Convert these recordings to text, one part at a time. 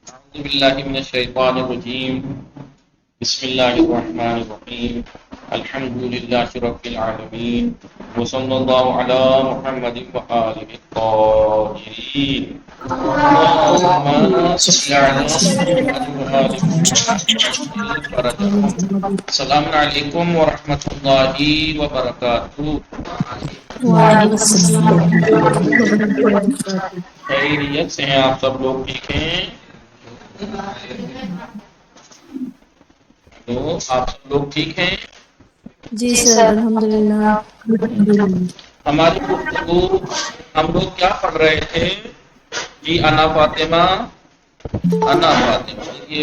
أعوذ بالله من الشيطان الرجيم. بسم الله الرحمن الرحيم. الحمد لله رب العالمين وصلى الله على محمد وآله الطاهرين. اللهم صل على محمد وآل محمد. السلام علیکم ورحمۃ اللہ وبرکاتہ. وعلیکم السلام ورحمۃ اللہ وبرکاتہ. خیریت سے ہیں آپ سب لوگ؟ ٹھیک ہیں؟ ہلو، آپ سب لوگ ٹھیک ہیں؟ جی سر، الحمدللہ. ہماری گفتگو ہم لوگ کیا پڑھ رہے تھے جی؟ انا فاطمہ، انا فاطمہ. یہ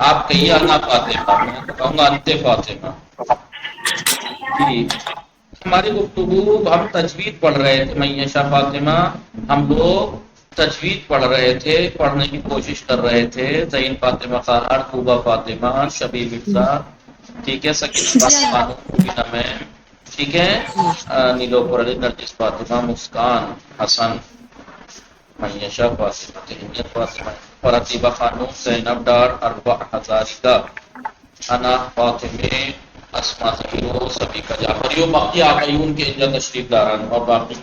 آپ کہیے انا فاطمہ، میں تو کہوں گا انت فاطمہ. جی، ہماری گفتگو ہم تجوید پڑھ رہے تھے. معیشہ فاطمہ، ہم لوگ تجوید پڑھ رہے تھے، پڑھنے کی کوشش کر رہے تھے. زین فاطمہ خار، طوبہ فاطمہ، شبی مرزا، ٹھیک ہے، سکینہ فاطمہ، مبینہ میم، ٹھیک ہے، نیلوفر علی، نرجس فاطمہ، مسکان حسن، معیشہ فاطمہ، تہنیت فاطمہ، فرتیبہ خانم، زینب ڈار، اربع ہزاریکا، انا فاطمہ، اسما زہیرو، صدیقہ جعفریو، باقی آقایون کے اجا تشریف داران اور باقی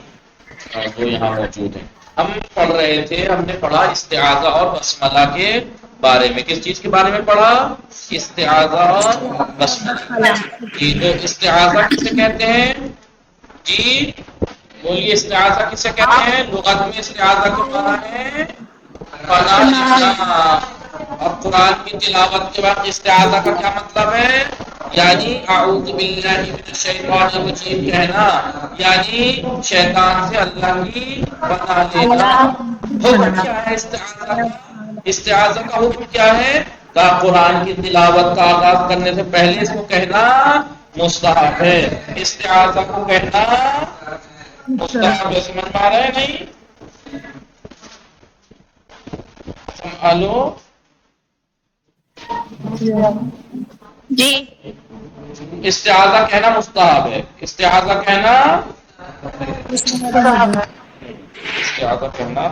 جو یہاں موجود ہیں. ہم پڑھ رہے تھے، ہم نے پڑھا استعاذہ اور بسملہ کے بارے میں. کس چیز کے بارے میں پڑھا؟ استعاذہ اور بسملہ. جی، تو استعاذہ کسے کہتے ہیں جی؟ بولیے، استعاذہ کسے کہتے ہیں؟ لغت میں استعاذہ کے معنی ہے پناہ لینا. اور قرآن کی تلاوت کے بعد استعاذہ کا کیا مطلب ہے؟ یعنی اعوذ باللہ من الشیطان الرجیم کہنا، یعنی شیطان سے اللہ کی پناہ لینا. حکم کیا ہے استعاذہ کا؟ استعاذہ کا حکم کیا ہے؟ کہ قرآن کی تلاوت کا آغاز کرنے سے پہلے اس کو کہنا مستحب ہے. استعاذہ کو کہنا مستحب ہے. سمجھ پا رہے ہیں نہیں؟ ہلو جی، استعاذہ کہنا مستحب ہے. استعاذہ کہنا استعاذہ کہنا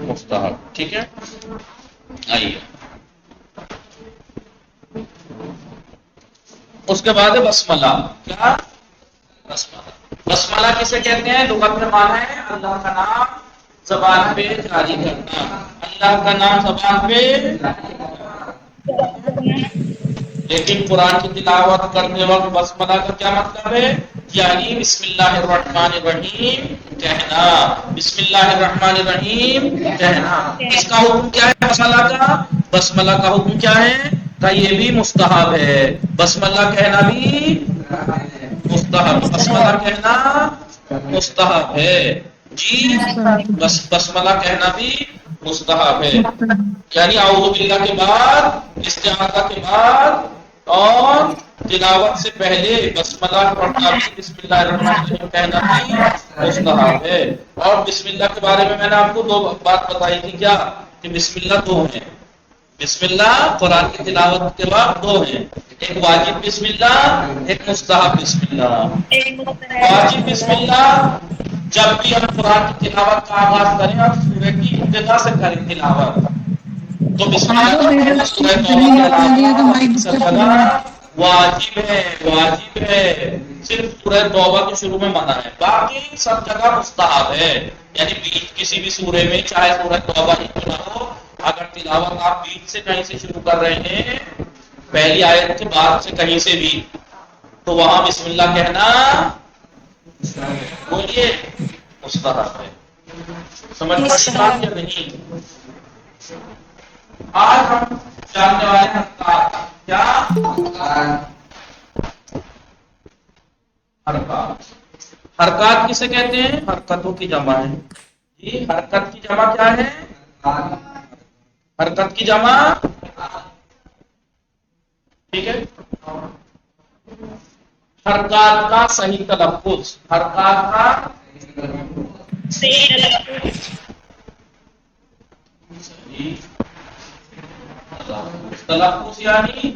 مستحب. ٹھیک ہے، آئیے. اس کے بعد ہے بسملہ. کیا؟ بسملہ. بسملہ کسے کہتے ہیں؟ لغت میں معنی ہے اللہ کا نام زبان پہ جاری کرنا. اللہ کا نام زبان پہ، لیکن قرآن کی تلاوت کرتے وقت بسملہ کا کیا مطلب ہے؟ یعنی بسم اللہ الرحمن الرحیم کہنا. بسم اللہ الرحمن الرحیم کہنا. اس کا حکم کیا ہے بسملہ کا؟ بسملہ کا حکم کیا ہے؟ کہ یہ بھی مستحب ہے. بسملہ کہنا بھی مستحب. بسملہ کہنا مستحب ہے جی. بسملہ کہنا بھی مستحب ہے. یعنی اعوذ باللہ کے بعد، استعاذہ کے بعد اور تلاوت سے پہلے بسملہ پڑھنا بھی، بسم اللہ الرحمن الرحیم کہنا بھی مستحب ہے. اور بسم اللہ کے بارے میں نے آپ کو دو بات بتائی تھی. کیا؟ کہ بسم اللہ دو ہیں. بسم اللہ قرآن کی تلاوت کے بعد دو ہیں، ایک واجب بسم اللہ، ایک مستحب بسم اللہ. واجب بسم اللہ جب بھی ہم قرآن کی تلاوت کا آغاز کریں اور سورہ کی ابتدا سے کریں تلاوت، تو بسم اللہ سورہ توبہ واجب ہے. واجب ہے، صرف سورہ توبہ کے شروع میں منع ہے، باقی سب جگہ مستحب ہے. یعنی بیچ کسی بھی سورے میں، چاہے سورہ توبہ ہی کیوں نہ ہو، اگر تلاوت آپ بیچ سے کہیں سے شروع کر رہے ہیں، پہلی آیت کے بعد سے کہیں سے بھی، تو وہاں بسم اللہ کہنا بولیے مستحب ہے. سمجھ پاتے بات یا نہیں؟ آج ہم جاننے والے حرکات. کیا؟ حرکات. حرکات کسے کہتے ہیں؟ حرکتوں کی جمع ہے جی. حرکت کی جمع کیا ہے؟ حرکت کی جمع، ٹھیک ہے. حرکات کا صحیح تلفظ، حرکات کا صحیح تلفظ یعنی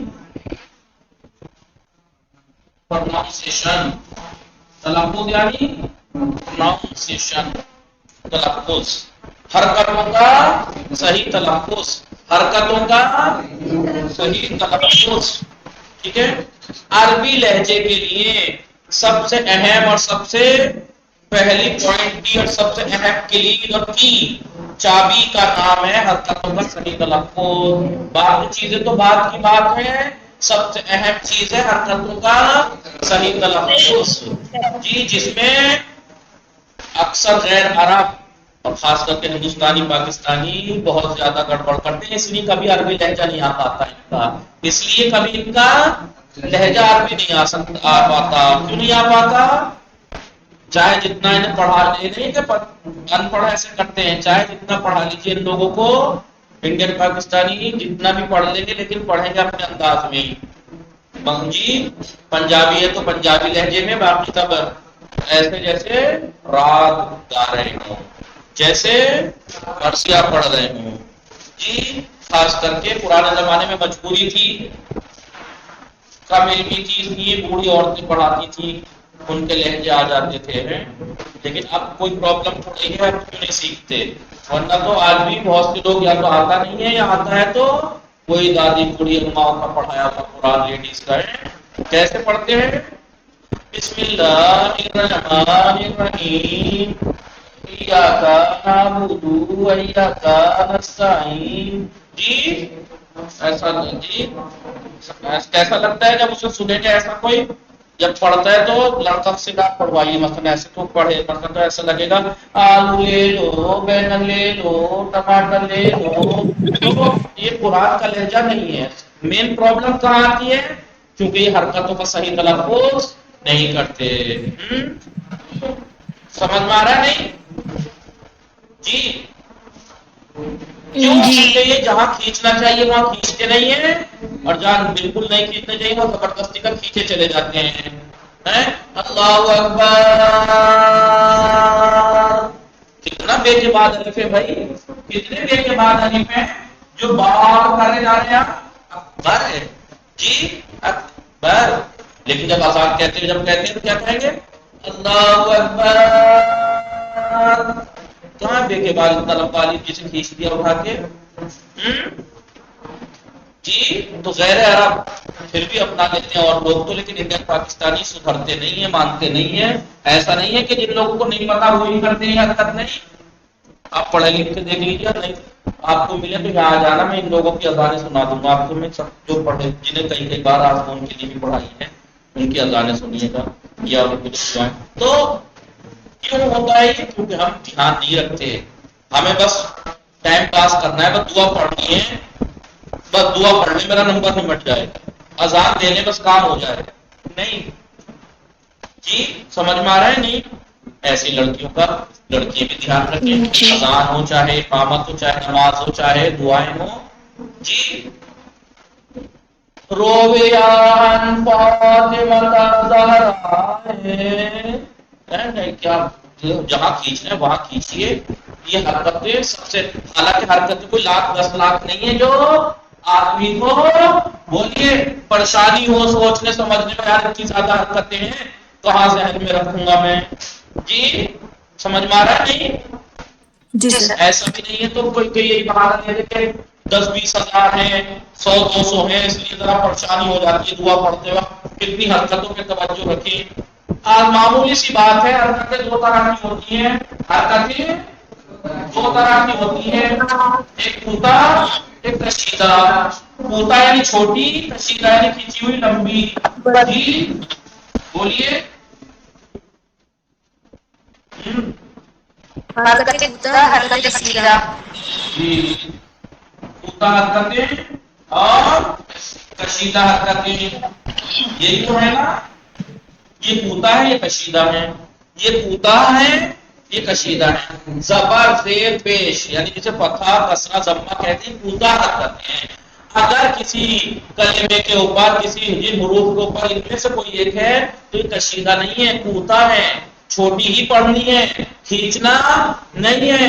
پروناؤنسیشن. تلفظ یعنی پروناؤنسیشن، تلفظ. حرکتوں کا صحیح تلفظ، حرکتوں کا صحیح تلفظ. ٹھیک ہے. عربی لہجے کے لیے سب سے اہم اور سب سے پہلی پوائنٹ کی اور سب سے اہم کلید اور کی چابی کا نام ہے حرکتوں کا صحیح تلفظ. باقی چیزیں تو بعد کی بات ہے، سب سے اہم چیز ہے حرکتوں کا صحیح تلفظ. جی جس میں اکثر غیر عرب اور خاص کر کے ہندوستانی پاکستانی بہت زیادہ گڑبڑ کرتے ہیں، اس لیے کبھی عربی لہجہ نہیں آ پاتا ان کا. اس لیے کبھی ان کا لہجہ عربی نہیں آ پاتا. کیوں نہیں آ پاتا؟ چاہے جتنا انہیں پڑھا لے نہیں کہ ان پڑھ ایسے کرتے ہیں، چاہے جتنا پڑھا لیجیے ان لوگوں کو، انڈین پاکستانی جتنا بھی پڑھ لیں گے لیکن پڑھیں گے اپنے انداز میں. جی پنجابی ہے تو پنجابی لہجے میں، باقی سب ایسے جیسے رات گا رہے ہوں، جیسے مرثیہ پڑھ رہے ہوں. جی خاص کر کے پرانے زمانے میں مجبوری تھی، کم علمی تھی، اس لیے بوڑھی عورتیں پڑھاتی تھی، ان کے لہجے آ جاتے تھے. لیکن اب کوئی پرابلم تھوڑی ہے، اب کیوں نہیں سیکھتے؟ ورنہ تو آج بھی بہت سے لوگ یا تو آتا نہیں ہے یا آتا ہے تو کوئی دادی بوڑھی اماؤں کا پڑھایا ہوا قرآن لیڈیز کا ہے. کیسے پڑھتے ہیں؟ بسم اللہ الرحمن الرحیم ایاک نعبد و ایاک نستعین. جی ایسا جی کیسا لگتا ہے جب اسے سنیں گے ایسا کوئی؟ جب پڑھتا ہے تو لڑکا سے بات پڑھوائیے، مثلا ایسے تو پڑھے، مثلا تو ایسا لگے گا آلو لے لو، بینگن لے لو، ٹماٹر لے لو. تو یہ قرآن کا لہجہ نہیں ہے. مین پرابلم کہاں آتی ہے؟ کیونکہ یہ حرکتوں کا صحیح تلفظ نہیں کرتے. سمجھ میں آ رہا ہے نہیں؟ جی کیوں؟ یہ جہاں کھینچنا چاہیے وہاں کھینچتے نہیں ہیں، اور جہاں بالکل نہیں کھینچنا چاہیے وہاں زبردستی کا کھینچے چلے جاتے ہیں. اللہ اکبر. کتنا بے کے بعد الف ہے بھائی، کتنے بے کے بعد الف ہیں جو بار کرے جا رہے ہیں. اکبر ہے جی اکبر، لیکن جب آزاد کہتے ہیں، جب کہتے ہیں تو کیا کہیں گے؟ اللہ اکبر. کہاں بے کے بعد اتنا لمبا الف جسے کھینچ دیا اٹھا کے؟ جی تو غیر عرب پھر بھی اپنا لیتے ہیں اور لوگ تو، لیکن انڈین پاکستانی سدھرتے نہیں ہیں، مانتے نہیں ہیں. ایسا نہیں ہے کہ جن لوگوں کو نہیں پتا وہی کرتے ہیں، حرکت نہیں. آپ پڑھے لکھ کے دیکھ لیجیے، نہیں آپ کو ملے تو یہاں آ جانا، میں ان لوگوں کی اذانیں سنا دوں گا آپ کو. میں سب جو پڑھے جنہیں کئی بار آپ کو ان کے لیے بھی پڑھائی ہے ان کی اذانیں سنیے گا یا ان کو. تو کیوں ہوتا ہے یہ؟ کیونکہ ہم دھیان نہیں رکھتے. ہمیں بس ٹائم پاس کرنا ہے، بس دعا پڑھنی ہے، بس دعا پڑھنے میرا نمبر نمٹ جائے، اذان دینے بس کام ہو جائے. نہیں جی سمجھ میں آ رہا ہے نہیں؟ ایسی لڑکیوں کا لڑکیاں بھی دھیان رکھیں، اذان ہو چاہے اقامت ہو چاہے نماز ہو چاہے دعائیں ہو. جی رویان فاطمہ زہرا کیا جہاں کھینچنا ہے وہاں کھینچیے. یہ حرکتیں سب سے، حالانکہ حرکتیں کوئی 1,00,000 10 لاکھ نہیں ہے جو آدمی کو بولیے پریشانی ہو سوچنے سمجھنے میں. یار اتنی زیادہ حرکتیں ہیں کہاں ذہن میں رکھوں گا میں؟ جی سمجھ میں آ رہا ہے نہیں؟ جی سر. ایسا بھی نہیں ہے تو کوئی یہی بہانا دے دے کہ 10-20 ہزار ہیں، 100-200 ہیں، اس لیے ذرا پریشانی ہو جاتی ہے دعا پڑھتے وقت. کتنی حرکتوں پہ توجہ رکھیں. معمولی سی بات ہے، حرکتیں 2 طرح کی ہوتی ہیں. حرکتیں 2 طرح کی ہوتی ہیں، ایک پوتا ایک کشیدہ. پوتا یعنی چھوٹی، کشیدہ یعنی کھینچی ہوئی لمبی. جی بولیے. حرکت پوتا، حرکت کثیرہ. جی پوتا حرکتیں اور کشیدہ حرکتیں، یہی تو ہے نا. یہ پوتا ہے یہ کشیدہ ہے، یہ پوتا ہے یہ کشیدہ ہے. زبر زیر پیش یعنی جسے فتحہ کسرہ ضمہ کہتے ہیں پوتا حرکتیں ہیں. اگر کسی کلمے کے اوپر کسی جن حروف کے اوپر ان میں سے کوئی ایک ہے تو یہ کشیدہ نہیں ہے، پوتا ہے. چھوٹی ہی پڑھنی ہے، کھینچنا نہیں ہے.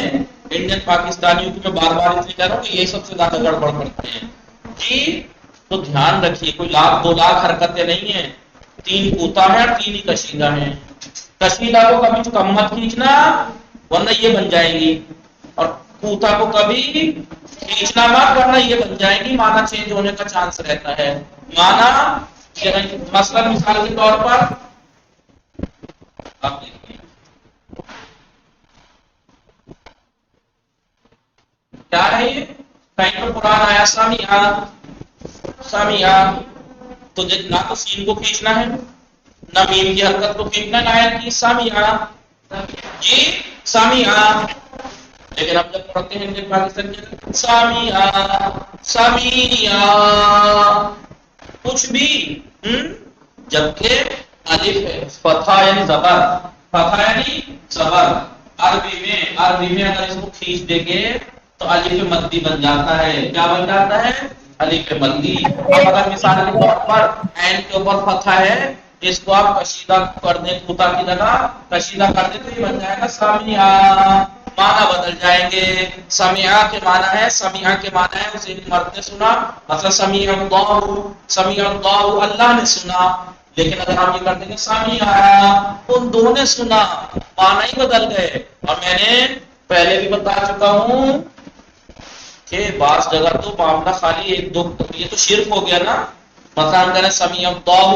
انڈین پاکستانیوں کی میں بار بار اس لیے کہہ رہا ہوں کہ یہ سب سے زیادہ گڑبڑ کرتے ہیں. جی تو دھیان رکھیے، کوئی 1,00,000 2 لاکھ حرکتیں نہیں ہیں. 3 پوتا ہے اور 3 ہی کشیدہ ہیں. کشیدہ کو کبھی کم مت کھینچنا ورنہ یہ بن جائیں گی، اور کوتا کو کبھی کھینچنا مت ورنہ یہ بن جائے گی، معنی چینج ہونے کا چانس رہتا ہے. معنی مثلا مثال کے طور پر آپ دیکھیے کیا ہے یہ، کہیں پر قرآن آیا سامعہ تو نہ تو سین کو کھینچنا ہے نہ میم کی حرکت کو کھینچنا ہے، آیت کی سامعہ جی سامعہ. لیکن اب جب پڑھتے ہیں انڈین پاکستان کے سامعہ کچھ بھی جبکہ الف ہے، فتحہ یعنی زبر، فتحہ یعنی زبر. عربی میں اگر اس کو کھینچ دیں گے تو الف مدی بن جاتا ہے. کیا بن جاتا ہے؟ الف مدی. اب اگر مثال کے طور پر عین کے اوپر فتحہ ہے، اس کو آپ کشیدہ کر دیں، کوتا کی جگہ کشیدہ کر دیں تو یہ بن جائے گا سامعہ. معنی بدل جائیں گے. سمعہ کے معنی ہے، سمعہ کے معنی ہے اسے مرد نے سنا، مثلا سمیع اللہ اللہ نے سنا. لیکن اگر آپ یہ کر دیں گے سامعہ ان دونوں نے سنا، معنی ہی بدل گئے. اور میں نے پہلے بھی بتا چکا ہوں کہ بعض جگہ تو معاملہ خالی ایک دو، یہ تو شرک ہو گیا نا. مثلا ہم کہہ رہے ہیں سمیع اللہ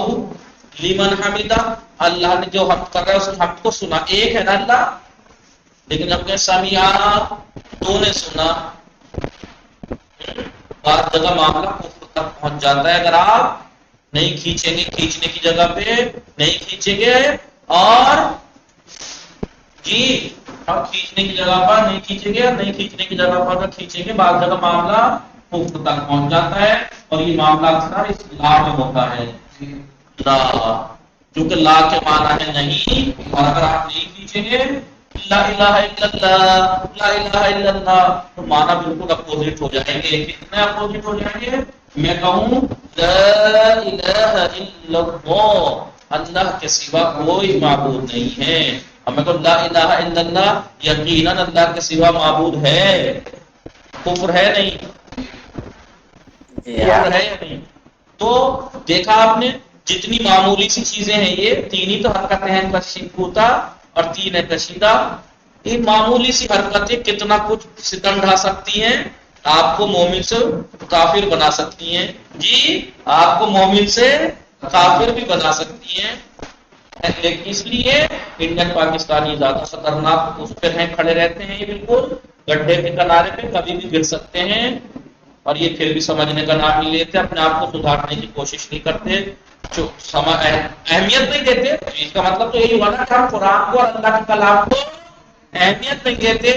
لمن حمدہ، اللہ نے جو حمد کر رہا ہے اس حمد کو سنا، ایک ہے نا اللہ. لیکن جب کہ سمیع دو نے سنا، بعض جگہ معاملہ کفر تک پہنچ جاتا ہے. اگر آپ نہیں کھینچیں گے، کھینچنے کی جگہ پہ نہیں کھینچیں گے، اور جی ہم کھینچنے کی جگہ پر نہیں کھینچیں گے، نہیں کھینچنے کی جگہ پر اگر کھینچیں گے بعض جگہ معاملہ کفر تک پہنچ جاتا ہے. اور یہ معاملہ اکثر اس لا میں ہوتا ہے. لا کیونکہ لا کے معنی ہے نہیں، اور اگر آپ نہیں کھینچیں گے لا الہ الا اللہ لا الہ الا اللہ تو معنی بالکل اپوزٹ ہو جائیں گے. کتنے اپوزٹ ہو جائیں گے؟ میں کہوں لا الہ الا اللہ، اللہ کے سوا کوئی معبود نہیں ہے، اور میں کہوں لا الہ الا اللہ یقیناً اللہ کے سوا معبود ہے. کفر ہے نہیں؟ کفر ہے یا نہیں؟ تو دیکھا آپ نے جتنی معمولی سی چیزیں ہیں، یہ تین ہی تو حرکتیں ہیں، کوتا اور تین ہے کشیدہ. یہ معمولی سی حرکتیں کتنا کچھ ستم ڈھا سکتی ہیں، آپ کو مومن سے کافر بنا سکتی ہیں. جی آپ کو مومن سے کافر بھی بنا سکتی ہیں. اس لیے انڈین پاکستانی زیادہ خطرناک اس پہ ہیں، کھڑے رہتے ہیں، یہ بالکل گڈھے کے کنارے پہ کبھی بھی گر سکتے ہیں. اور یہ پھر بھی سمجھنے کا نام نہیں لیتے، اپنے آپ کو سدھارنے کی کوشش نہیں کرتے، اہمیت نہیں دیتے. اس کا مطلب تو یہی ہوا نا کہ ہم قرآن کو اور اللہ کے کلام کو اہمیت نہیں دیتے.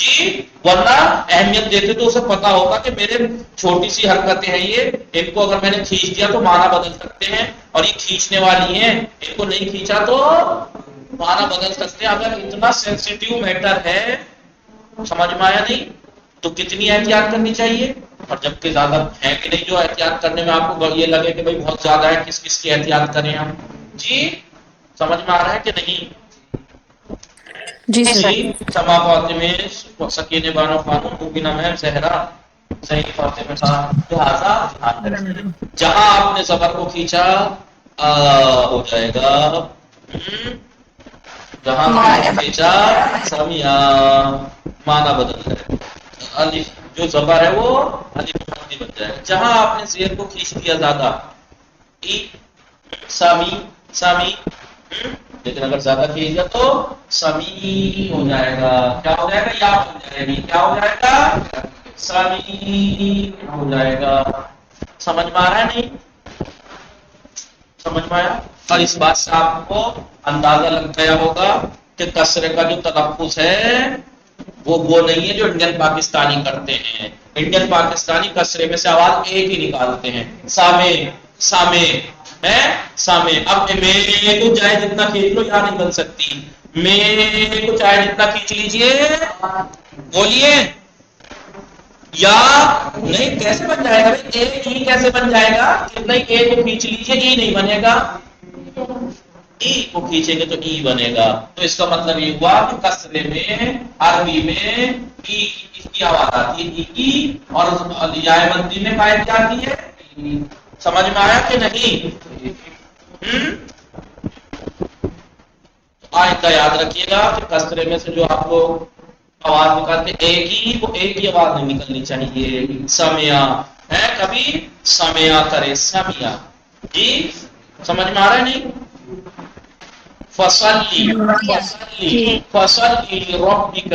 جی ورنہ اہمیت دیتے تو اسے پتا ہوگا کہ میرے چھوٹی سی حرکتیں ہیں، یہ ان کو اگر میں نے کھینچ دیا تو معنی بدل سکتے ہیں، اور یہ کھینچنے والی ہیں، ان کو نہیں کھینچا تو معنی بدل سکتے ہیں. اگر اتنا سینسیٹیو میٹر ہے، سمجھ میں آیا نہیں، تو کتنی احتیاط کرنی چاہیے. اور جبکہ زیادہ ہے کہ نہیں جو احتیاط کرنے میں آپ کو یہ لگے کہ بھائی بہت زیادہ ہے، کس کس کی احتیاط کریں ہم. جی سمجھ میں آ رہا ہے کہ نہیں؟ جی سر. سما فاطمہ سکینہ بانو خانم مبینہ مہر زہرا صحیح فاطمہ صاحب لہذا جہاں آپ نے زبر کو کھینچا ہو جائے گا، جہاں آپ نے کھینچا سمیع معنی بدل جائے گا. الف جو زبر ہے وہ الف مدی بن جائے گا. جہاں آپ نے زیر کو کھینچ دیا زیادہ سامی سامی، لیکن اگر زیادہ کھینچ دیا تو سمیع ہو جائے گا. کیا ہو جائے گا؟ یا بن جائے گی. کیا ہو جائے گا؟ سمیع ہو جائے گا. سمجھ میں آ رہا ہے نہیں؟ سمجھ میں آیا؟ اور اس بات سے آپ کو اندازہ لگ گیا ہوگا کہ کسرے کا جو تلفظ ہے وہ نہیں ہے جو انڈین پاکستانی کرتے ہیں. انڈین پاکستانی کسرے میں سے آواز ایک ہی نکالتے ہیں، سامے سامے ہے سامے. اب میں کو چاہے جتنا کھینچ لو یہاں نہیں بن سکتی، میں کو چاہے جتنا کھینچ لیجئے، بولیے یا نہیں کیسے بن جائے گا؟ ایک ہی کیسے بن جائے گا؟ کتنا ہی ایک کو کھینچ لیجئے ای نہیں بنے گا، ای کو کھینچیں گے تو ای بنے گا. تو اس کا مطلب یہ ہوا کہ کسرے میں عربی میں ای اس کی آواز آتی ہے ای، اور یائے مدی میں قائد کیا آتی ہے؟ سمجھ میں آیا کہ نہیں؟ آئندہ یاد رکھیے گا کہ کسرے میں سے جو آپ کو آواز نکالتے ایک ہی آواز نہیں نکلنی چاہیے. سمیا ہے کبھی سمیا کرے سمیا. جی سمجھ میں آ رہا ہے نہیں؟ فصلی لربک فصلی لربک.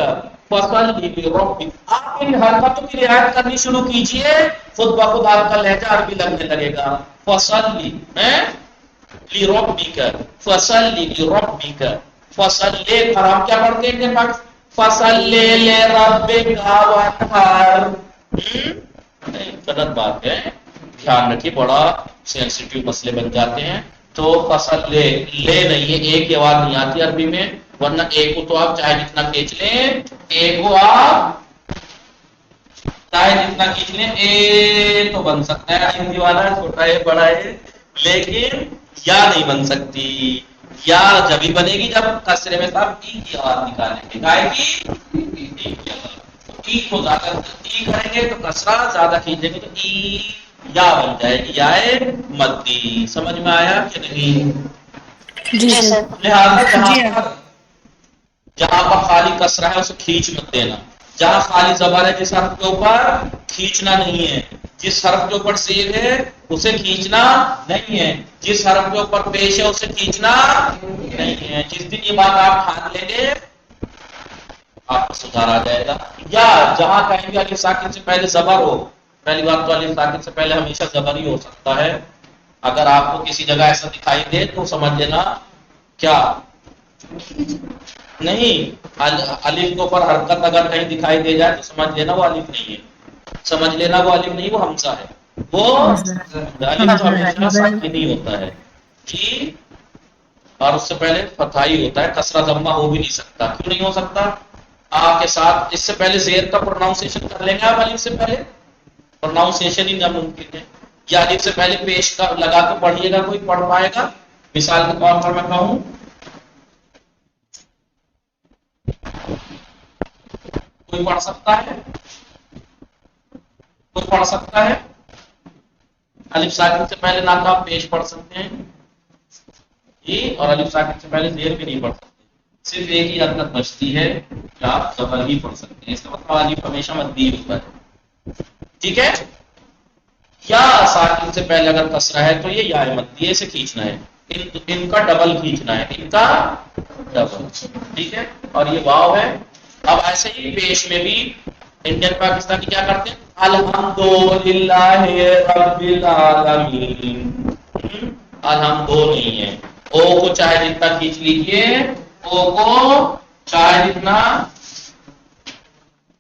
آپ ان حرکتوں کی رعایت کرنی شروع کیجئے، خود بخود آپ کا لہجہ عربی لگنے لگے گا. فصلی لربک فصلی لربک فصلی. اور ہم کیا پڑھتے ہیں کہ فصلی لربک وانحر. غلط بات ہے، دھیان رکھیے، بڑا سینسیٹیو مسئلے بن جاتے ہیں. تو فصل لے نہیں ہے، ایک کی آواز نہیں آتی عربی میں، ورنہ ایک کو تو آپ چاہے جتنا کھینچ لیں، ایک کو آپ چاہے جتنا کھینچ لیں اے تو بن سکتا ہے ہندی والا، چھوٹا ہے بڑا ہے، لیکن یا نہیں بن سکتی. یا جبھی بنے گی جب کسرے میں صاحب ای کی آواز نکالیں گے. گائے کی ای کو زیادہ ای کریں گے تو کسرہ، زیادہ کھینچیں گے تو ای یا بن جائے گی، یا مدی. سمجھ میں آیا کہ نہیں؟ جی سر. لہٰذا جہاں پر خالی کسرہ ہے اسے کھینچ مت دینا. جہاں خالی زبر ہے جس حرف کے اوپر کھینچنا نہیں ہے. جس حرف کے اوپر زیر ہے اسے کھینچنا نہیں ہے. جس حرف کے اوپر پیش ہے اسے کھینچنا نہیں ہے. جس دن یہ بات آپ ٹھان لیں گے آپ کو سدھار آ جائے گا. یا جہاں کہیں بھی الف ساکن سے پہلے زبر ہو، پہلی بات تو الف ساکن سے پہلے ہمیشہ زبر ہی ہو سکتا ہے. اگر آپ کو کسی جگہ ایسا دکھائی دے تو سمجھ لینا کیا نہیں، الف کے اوپر حرکت اگر کہیں دکھائی دے جائے تو سمجھ لینا وہ الف نہیں ہے. سمجھ لینا وہ الف نہیں، وہ حمزہ ہے. وہ الف تو ہمیشہ ساکن ہی ہوتا ہے. جی، اور اس سے پہلے فتحائی ہوتا ہے، کسرہ ضمہ ہو بھی نہیں سکتا. کیوں نہیں ہو سکتا؟ آپ کے ساتھ اس سے پہلے زیر کا پروناؤنسیشن کر لیں گے آپ. الف سے پہلے پروناؤنسیشن ہی ناممکن ہے. یا الف سے پہلے پیش کا لگا کے پڑھیے گا، کوئی پڑھ پائے گا؟ مثال کے طور پر میں کہوں، کوئی پڑھ سکتا ہے؟ کوئی پڑھ سکتا ہے؟ الف ساکن سے پہلے نہ تو آپ پیش پڑھ سکتے ہیں جی، اور الف ساکن سے پہلے زیر بھی نہیں پڑھ سکتے. صرف ایک ہی حرکت بچتی ہے کہ آپ زبر ہی پڑھ سکتے ہیں. اس کا مطلب الف ہمیشہ مدی ہوتا ہے. ٹھیک ہے؟ یا ساکن سے پہلے اگر کسرہ ہے تو یہ یا مدی سے کھینچنا ہے. ان کا ڈبل کھینچنا ہے، ان کا ڈبل. ٹھیک ہے؟ اور یہ واو ہے. اب ایسے ہی پیش میں بھی انڈین پاکستانی کیا کرتے ہیں؟ الحمدللہ رب العالمین. الحمد نہیں ہے. او کو چاہے جتنا کھینچ لیجیے، او کو چاہے جتنا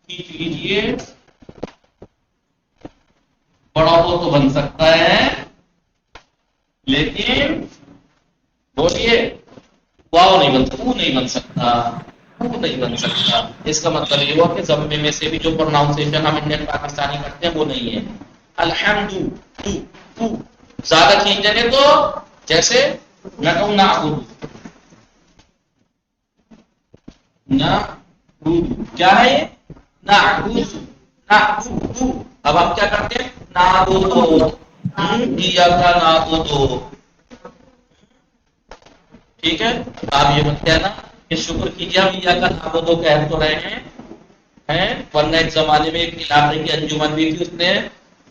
کھینچ لیجیے، بڑا ہو تو بن سکتا ہے، لیکن بولیے واو نہیں بن سکتا، نہیں بن سکتا، نہیں بن سکتا. اس کا مطلب یہ ہوا کہ ضمے میں سے بھی جو پروناؤنسیشن ہم انڈین پاکستانی کرتے ہیں وہ نہیں ہے. الحمد تو زیادہ کھینچ دیں گے تو جیسے میں کہوں نعبد، کیا ہے یہ؟ نعبد. اب ہم کیا کرتے ہیں؟ نعبد ایاک نعبد. ٹھیک ہے؟ آپ یہ مت کہنا کہ شکر کیجیے ہم ایاک نعبد کہہ تو رہے ہیں، ورنہ ایک زمانے میں ایک علاقے کی انجمن بھی تھی، اس نے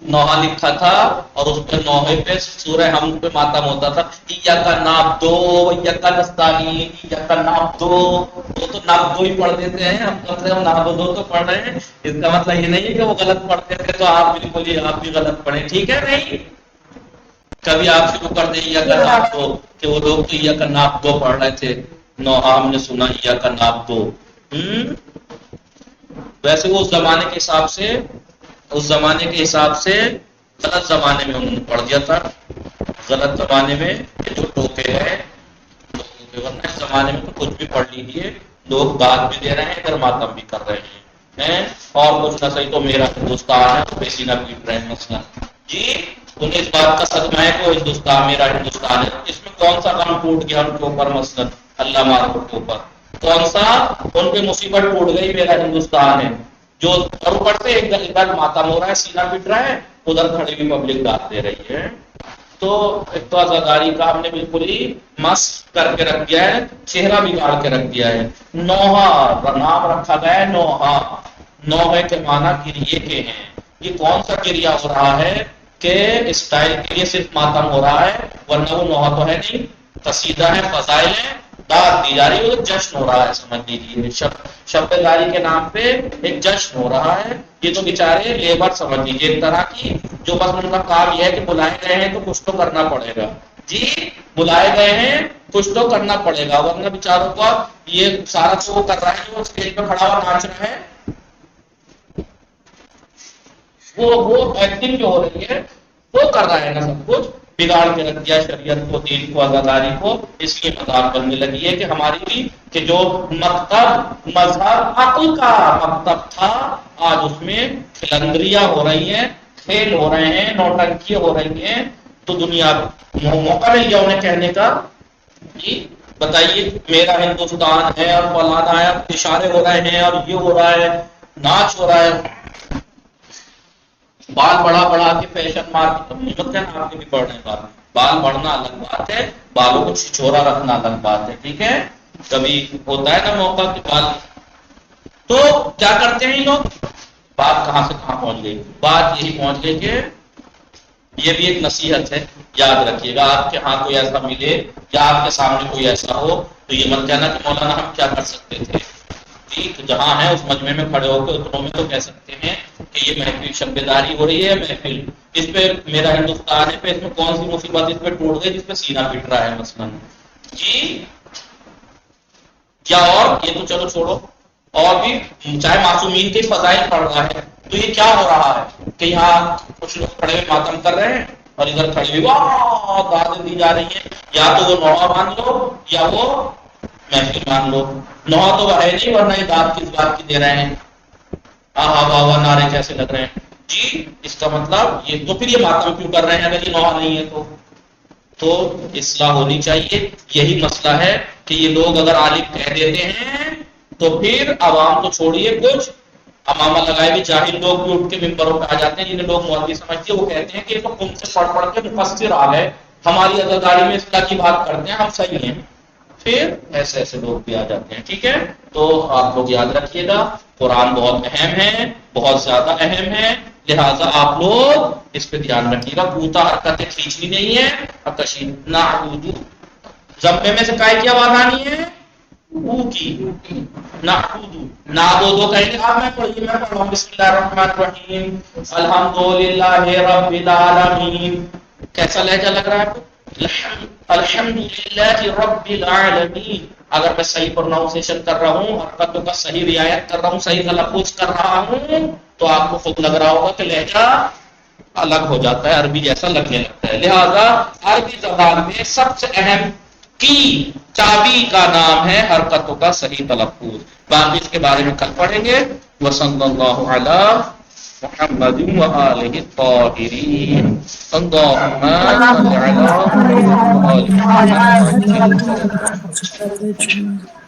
نوحہ لکھا تھا اور اس پہ نوحے پہ سورہ حمد پہ ماتم ہوتا تھا. ایاک نعبد وایاک نستعین، ایاک نعبد. وہ تو نعبد ہی پڑھ دیتے ہیں، ہم کم سے کم نعبد تو پڑھ رہے ہیں. اس کا مطلب یہ نہیں ہے کہ وہ غلط پڑھتے تھے تو آپ بھی بولیے آپ بھی غلط پڑھیں. ٹھیک ہے؟ نہیں کبھی آپ شروع کر دیں ایاک نعبد کہ وہ لوگ تو ایاک نعبد پڑھ رہے تھے، نوحہ ہم نے سنا ایاک نعبد. ویسے وہ اس زمانے کے حساب سے غلط زمانے میں انہوں نے پڑھ دیا تھا. غلط زمانے میں جو ٹوکے ہیں، ورنہ اس زمانے میں تو کچھ بھی پڑھ لیجیے، لوگ داد بھی دے رہے ہیں، اگر ماتم بھی کر رہے ہیں. اور کچھ نہ صحیح تو میرا ہندوستان ہے تو کسی نہ پیٹ رہے ہیں مثلا. جی انہیں اس بات کا صدمہ ہے کہ وہ ہندوستان میرا ہندوستان ہے. اس میں کون سا غم ٹوٹ گیا ان کے اوپر؟ مثلا اللہ مارکو کے اوپر کون سا ان پہ مصیبت ٹوٹ گئی؟ میرا ہندوستان ہے. جو اوپر سے ایک ادھر ماتم ہو رہا ہے، سینہ پٹ رہا ہے، ادھر کھڑی ہوئی پبلک داد دے رہی ہے. تو ایک تو عزاداری کا ہم نے بالکل ہی مست کر کے رکھ دیا ہے، چہرہ بگاڑ کے رکھ دیا ہے۔ نوحہ نام رکھا گیا ہے نوحہ، نوحے کے معنی گریے کے ہیں۔ یہ کون سا گریا ہو رہا ہے کہ اسٹائل کے لیے صرف ماتم ہو رہا ہے، ورنہ وہ نوحہ تو ہے نہیں، قصیدہ ہے، فضائل ہے، داد دی جا رہی ہے، وہ جشن ہو رہا ہے، سمجھ لیجیے شب داری کے نام پہ ایک جشن ہو رہا ہے۔ یہ تو بیچارے لیبر سمجھ لیجیے ایک طرح کی، جو بس ان کا کام یہ ہے کہ بلائے گئے ہیں تو کچھ تو کرنا پڑے گا، جی بلائے گئے ہیں کچھ تو کرنا پڑے گا، ورنہ بیچاروں کا یہ سارا تو وہ کر رہا ہے جو اسٹیج پہ کھڑا ہوا ناچ رہا ہے، وہ ایکٹنگ جو ہو رہی ہے وہ کر رہا ہے نا، سب کچھ بگاڑ کے رکھ دیا شریعت کو، دین کو، عزاداری کو، اس لیے مذاق بننے لگی ہے کہ ہماری بھی کہ جو مکتب مذہب عقل کا مکتب تھا آج اس میں کھلندریاں ہو رہی ہیں، کھیل ہو رہے ہیں، نوٹنکیاں ہو رہی ہیں، تو دنیا موقع مل گیا انہیں کہنے کا جی بتائیے میرا ہندوستان ہے اور فلانا ہے، اشارے ہو رہے ہیں اور یہ ہو رہا ہے، ناچ ہو رہا ہے، بال بڑا بڑا کے فیشن مارکیٹ آپ کے بھی بڑھ رہے ہیں، بال بڑھنا الگ بات ہے، بالوں کو چھچورا رکھنا الگ بات ہے، ٹھیک ہے، کبھی ہوتا ہے نا موقع کے بال، تو کیا کرتے ہیں یہ لوگ، بات کہاں سے کہاں پہنچ گئی، بات یہی پہنچ گئی کہ یہ بھی ایک نصیحت ہے، یاد رکھیے گا، آپ کے ہاں کوئی ایسا ملے یا آپ کے سامنے کوئی ایسا ہو تو یہ مت کہنا کہ مولانا ہم کیا کر سکتے تھے، ٹھیک، جہاں ہے اس مجمع میں کھڑے ہو کے اتنوں میں تو کہہ سکتے ہیں کہ یہ محفل شب داری ہو رہی ہے، محفل اس پہ میرا ہندوستان ہے، پہ اس میں کون سی مصیبت اس پہ ٹوٹ گئی جس پہ سینہ پٹ رہا ہے مثلا، جی یا اور یہ تو چلو چھوڑو، اور بھی چاہے معصومین کے فضائل پڑھ رہا ہے تو یہ کیا ہو رہا ہے کہ یہاں کچھ لوگ کھڑے ہوئے ماتم کر رہے ہیں اور ادھر کھڑے ہوئے واہ دادیں دی جا رہی ہیں، یا تو وہ نوحہ مان لو یا وہ محفل مان لو، نوحہ تو وہ ہے نہیں ورنہ یہ داد کس بات کی دے رہے ہیں، آہا واہ واہ نعرے کیسے لگ رہے ہیں، جی اس کا مطلب یہ تو پھر یہ ماتم کیوں کر رہے ہیں اگر یہ نوحہ نہیں ہے تو اصلاح ہونی چاہیے، یہی مسئلہ ہے کہ یہ لوگ اگر عالم کہہ دیتے ہیں تو پھر عوام تو چھوڑیے، کچھ امامہ لگائے بھی جاہل لوگ بھی اٹھ کے ممبروں پہ آ جاتے ہیں جنہیں لوگ مولوی سمجھتے ہیں، وہ کہتے ہیں کہ تو تم سے پڑھ پڑھ کے مفسر آ گئے، ہماری عزاداری میں اصلاح کی بات کرتے ہیں، ہم صحیح ہیں، پھر ایسے ایسے لوگ بھی آ جاتے ہیں، ٹھیک ہے، تو آپ لوگ یاد رکھیے گا قرآن بہت اہم ہے، بہت زیادہ اہم ہے، لہٰذا آپ لوگ اس پہ دھیان رکھیے گا، کوتا حرکتیں کھینچنی نہیں ہے، اور کشید نہ زمبے میں سے کائے کی آواز آنی ہے، او کی نہ دو کہیں گے، آپ میں پڑھیے، میں پڑھ رہا ہوں، بسم اللہ الرحمن الرحیم الحمدللہ رب العالمین، کیسا لہجہ لگ رہا ہے آپ کو، الحمدللہ رب العالمین، اگر میں صحیح پروناؤنسیشن کر رہا ہوں، حرکتوں کا صحیح رعایت کر رہا ہوں، صحیح تلفظ کر رہا ہوں، تو آپ کو خود لگ رہا ہوگا کہ لہجہ الگ ہو جاتا ہے، عربی جیسا لگنے لگتا ہے، لہذا عربی زبان میں سب سے اہم کی چابی کا نام ہے حرکتوں کا صحیح تلفظ، باقی اس کے بارے میں کل پڑھیں گے، وصلی اللہ علی محمد وآلہ الطاہرین، اللہم صل علی محمد وآلہ محمد۔